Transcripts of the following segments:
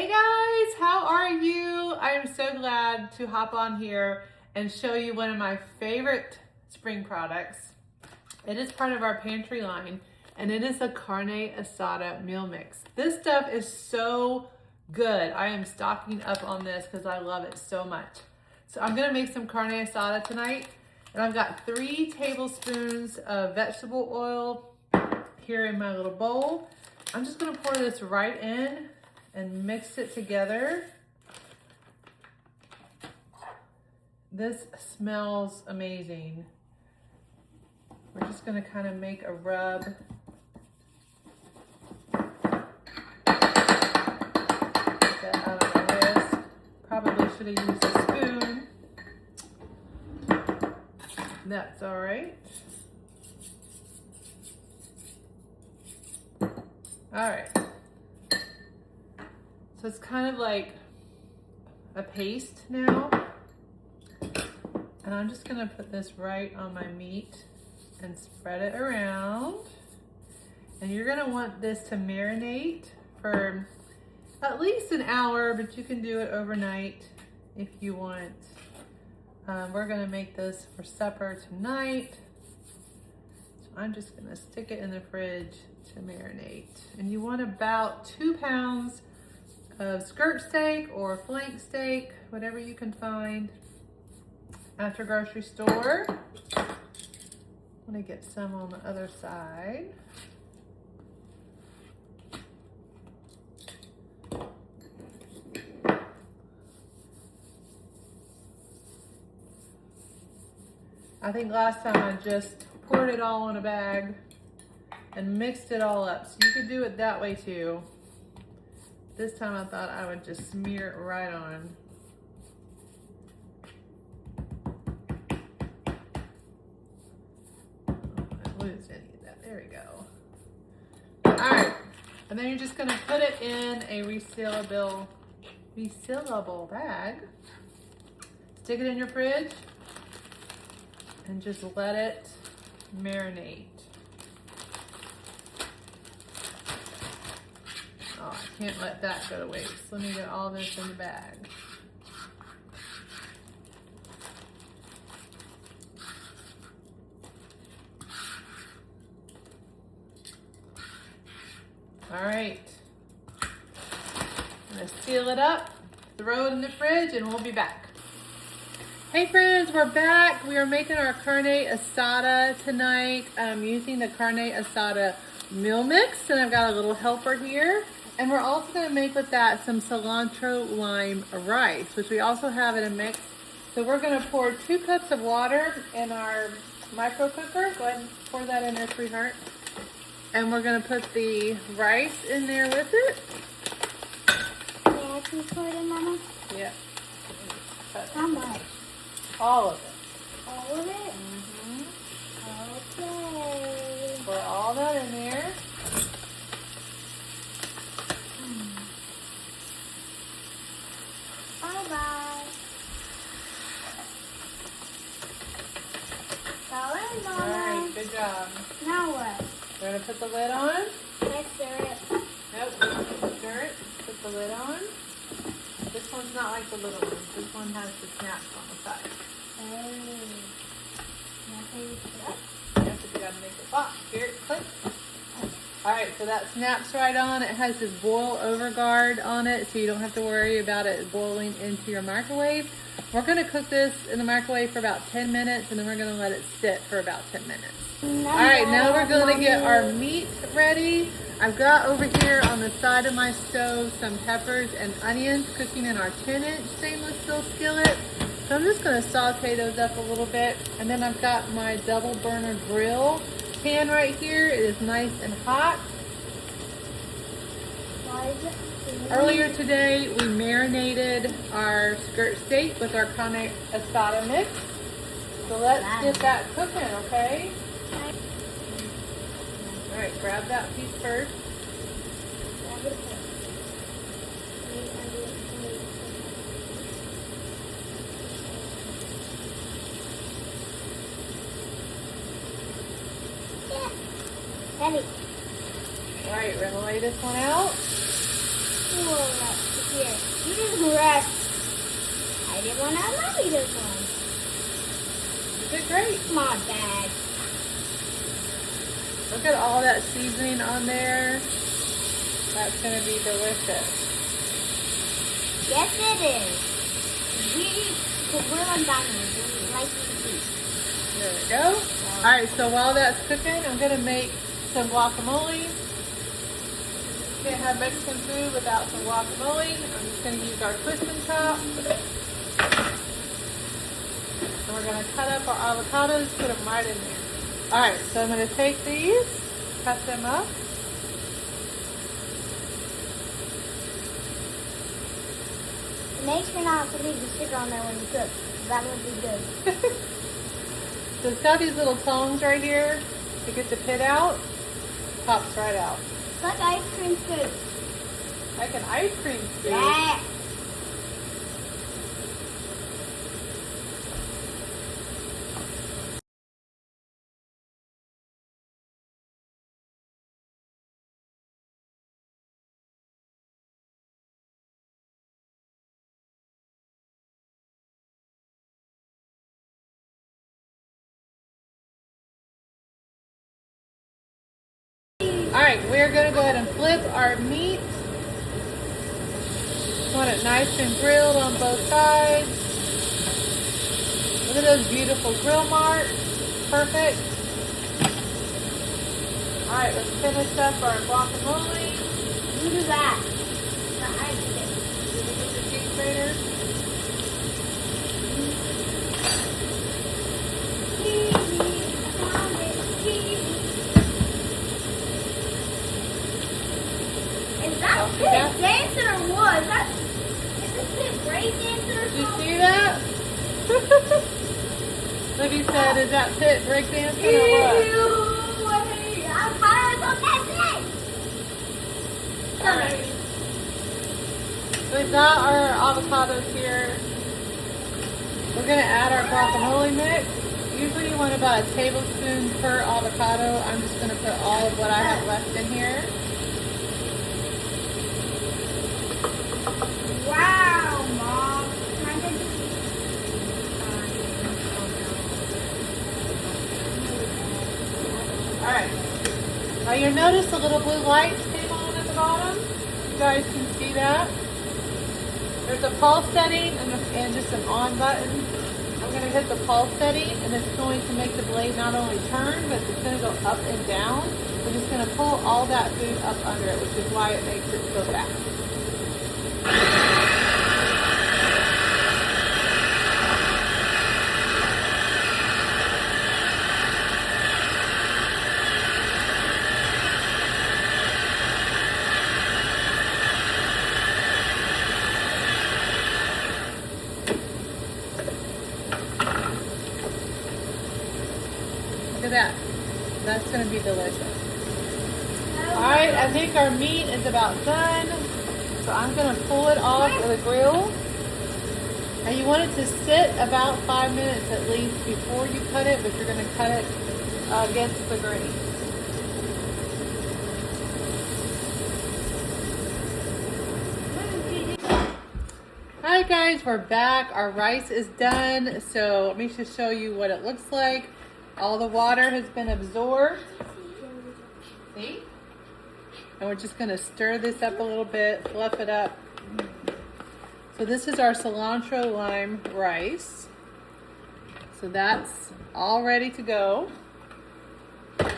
Hey guys, how are you? I am so glad to hop on here and show you one of my favorite spring products. It is part of our pantry line and it is a Carne Asada Meal Mix. This stuff is so good. I am stocking up on this because I love it so much. So I'm gonna make some Carne Asada tonight, and I've got 3 tablespoons of vegetable oil here in my little bowl. I'm just gonna pour this right in and mix it together. This smells amazing. We're just gonna kind of make a rub. Get that out of my whisk. Probably should have used a spoon. That's all right. All right. So it's kind of like a paste now. And I'm just gonna put this right on my meat and spread it around. And you're gonna want this to marinate for at least an hour, but you can do it overnight if you want. We're gonna make this for supper tonight. So I'm just gonna stick it in the fridge to marinate. And you want about 2 pounds of skirt steak or flank steak, whatever you can find at your grocery store. I'm gonna get some on the other side. I think last time I just poured it all in a bag and mixed it all up. So you could do it that way too. This time I thought I would just smear it right on. I lose any of that. There we go. All right. And then you're just gonna put it in a resealable bag. Stick it in your fridge and just let it marinate. Oh, I can't let that go to waste. Let me get all this in the bag. All right. I'm gonna seal it up, throw it in the fridge, and we'll be back. Hey friends, we're back. We are making our Carne Asada tonight. I'm using the Carne Asada Meal Mix, and I've got a little helper here. And we're also gonna make with that some Cilantro Lime Rice, which we also have in a mix. So we're gonna pour 2 cups of water in our micro cooker. Go ahead and pour that in there, sweetheart. And we're gonna put the rice in there with it. Yeah, can you pour it in, Mama? Yeah. How much? All of it. All of it? Okay. Pour all that in there. Bye-bye. Go in, Mama. All right, good job. Now what? We're gonna put the lid on. Let's stir it. Nope, stir it, put the lid on. This one's not like the little one. This one has the snaps on the side. Oh. Now can you put it up? Yes, if you gotta make it pop. Here, click. All right, so that snaps right on. It has this boil over guard on it, so you don't have to worry about it boiling into your microwave. We're gonna cook this in the microwave for about 10 minutes, and then we're gonna let it sit for about 10 minutes. All right, now we're gonna get our meat ready. I've got over here on the side of my stove some peppers and onions cooking in our 10-inch stainless steel skillet. So I'm just gonna saute those up a little bit. And then I've got my double burner grill pan right here. It is nice and hot. Why is it? Earlier today, we marinated our skirt steak with our Carne Asada mix. So let's get that cooking, okay? All right, grab that piece first. Heavy. All right, we're gonna lay this one out. Whoa, that's Right. I didn't want to allow you this one. You did great. My bad. Look at all that seasoning on there. That's going to be delicious. Yes, it is. Because we're on diners. We like to eat. There we go. All right, so while that's cooking, I'm going to make some guacamole. Can't have Mexican food without some guacamole. I'm just going to use our twist and chop. And we're going to cut up our avocados, put them right in there. All right, so I'm going to take these, cut them up. Make sure not to leave the sugar on there when you cook. That would be good. So it's got these little tongs right here to get the pit out. Pops right out. It's like ice cream scoop. Like an ice cream scoop. Yeah. All right, we're gonna go ahead and flip our meat. Want it nice and grilled on both sides. Look at those beautiful grill marks. Perfect. All right, let's finish up our guacamole. You do that. Did we get the cheese grater? Is that pit dancing or what? Is this pit break dancing or Did you something? see that? Libby said, is that pit breakdancing or what? Ew, I'm tired of that thing. All right. So we've got our avocados here. We're gonna add our guacamole mix. Usually you want about a tablespoon per avocado. I'm just gonna put all of what I have left in here. Wow, Mom. All right. Now you'll notice the little blue lights came on at the bottom. You guys can see that. There's a pulse setting and just an on button. I'm going to hit the pulse setting and it's going to make the blade not only turn, but it's going to go up and down. We're just going to pull all that food up under it, which is why it makes it so fast. Look at that. That's going to be delicious. Alright, I think our meat is about done. So I'm going to pull it off of the grill. And you want it to sit about 5 minutes at least before you cut it, but you're going to cut it against the grain. Alright guys, we're back. Our rice is done. So let me just show you what it looks like. All the water has been absorbed. See? And we're just going to stir this up a little bit, fluff it up. So this is our cilantro lime rice. So that's all ready to go. So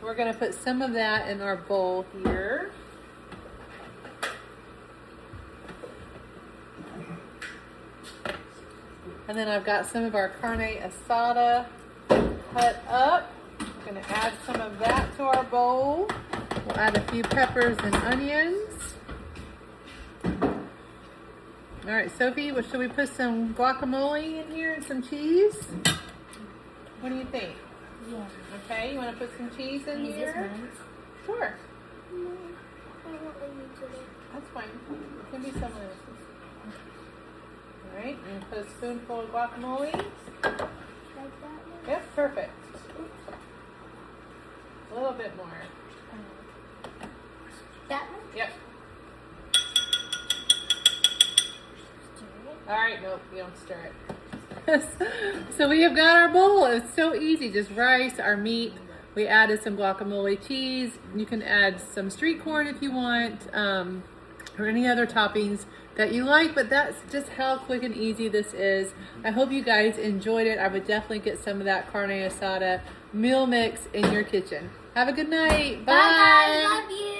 we're going to put some of that in our bowl here. And then I've got some of our carne asada cut up. I'm going to add some of that to our bowl. We'll add a few peppers and onions. All right, Sophie, should we put some guacamole in here and some cheese? What do you think? Yeah. Okay, you want to put some cheese in Is here? this mine? Sure, No, I don't want you to do. that's fine. It can be some of this. All right, and put a spoonful of guacamole. Like that one? Yep, perfect. A little bit more. That one? Yep. All right, nope, you don't stir it. So we have got our bowl. It's so easy. Just rice, our meat. We added some guacamole cheese. You can add some street corn if you want, or any other toppings that you like, but that's just how quick and easy this is. I hope you guys enjoyed it. I would definitely get some of that carne asada meal mix in your kitchen. Have a good night. Bye. Bye guys, love you.